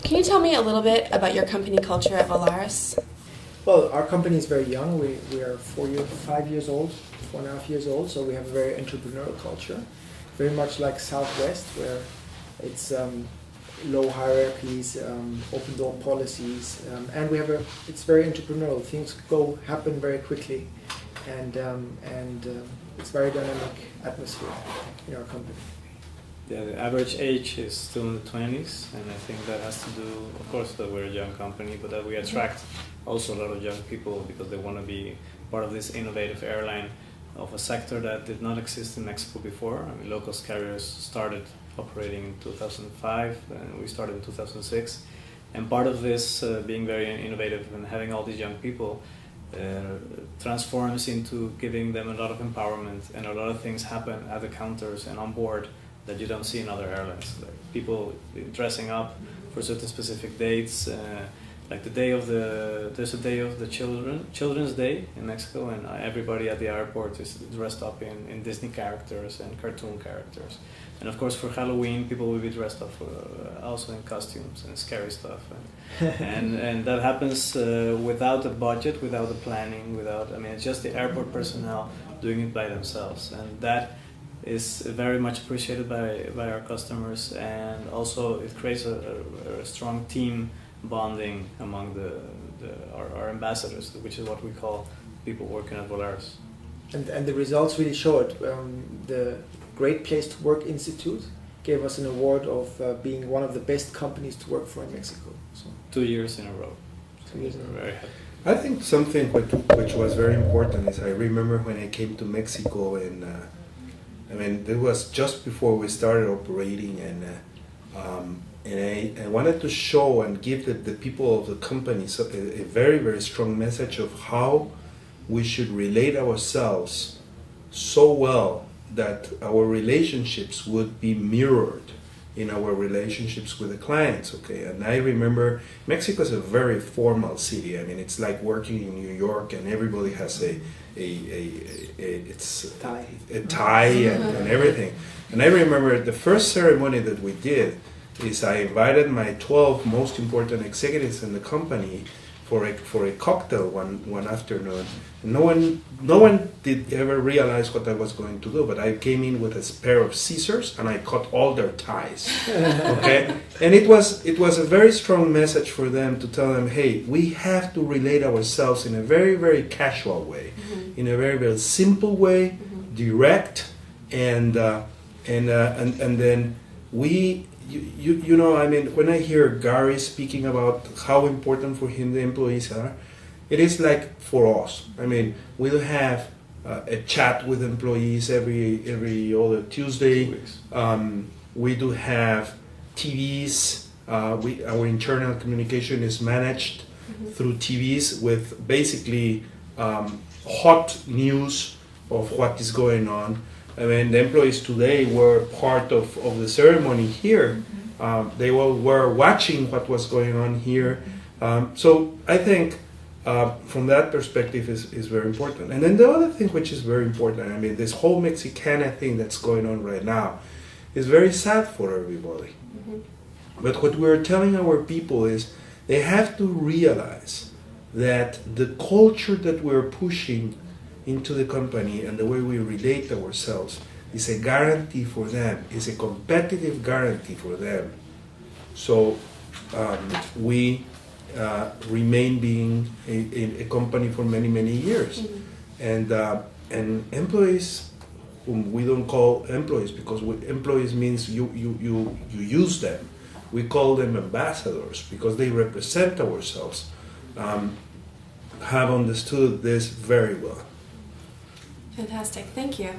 Can you tell me a little bit about your company culture at Volaris? Well, our company is very young. We are 5 years old, 4.5 years old, so we have a very entrepreneurial culture. Very much like Southwest, where it's low hierarchies, open door policies, and it's very entrepreneurial. Things happen very quickly, and it's very dynamic atmosphere in our company. Yeah, the average age is still in the 20s, and I think that has to do, of course, that we're a young company, but that we attract also a lot of young people because they want to be part of this innovative airline of a sector that did not exist in Mexico before. I mean, low-cost carriers started operating in 2005, and we started in 2006. And part of this being very innovative and having all these young people transforms into giving them a lot of empowerment, and a lot of things happen at the counters and on board that you don't see in other airlines. Like people dressing up for certain specific dates, like there's a day of the Children's Day in Mexico, and everybody at the airport is dressed up in Disney characters and cartoon characters. And of course for Halloween, people will be dressed up also in costumes and scary stuff. And that happens without a budget, without the planning, it's just the airport personnel doing it by themselves. And that is very much appreciated by our customers, and also it creates a strong team bonding among our ambassadors, which is what we call people working at Volaris. And the results really show it. The Great Place to Work Institute gave us an award of being one of the best companies to work for in Mexico. So 2 years in a row. 2 years in a row. Very happy. I think something which was very important is I remember when I came to Mexico, and it was just before we started operating, and I wanted to show and give the people of the company a very, very strong message of how we should relate ourselves so well that our relationships would be mirrored in our relationships with the clients, okay? And I remember Mexico is a very formal city. I mean, it's like working in New York, and everybody has a tie and everything. And I remember the first ceremony that we did is I invited my 12 most important executives in the company for a cocktail one afternoon. No one did ever realize what I was going to do, but I came in with a pair of scissors and I cut all their ties. Okay, and it was a very strong message for them to tell them, hey, we have to relate ourselves in a very, very casual way, in a very, very simple way, direct, and then we. When I hear Gary speaking about how important for him the employees are, it is like for us. I mean, we'll have a chat with employees every other Tuesday. We do have TVs. Our internal communication is managed through TVs with basically hot news of what is going on. I mean, the employees today were part of the ceremony here. They were watching what was going on here. So I think from that perspective is very important. And then the other thing which is very important, I mean, this whole Mexicana thing that's going on right now is very sad for everybody. But what we're telling our people is they have to realize that the culture that we're pushing into the company and the way we relate ourselves is a guarantee for them, is a competitive guarantee for them. So we remain being a company for many, many years. And employees, whom we don't call employees because employees means you use them. We call them ambassadors because they represent ourselves, have understood this very well. Fantastic, thank you.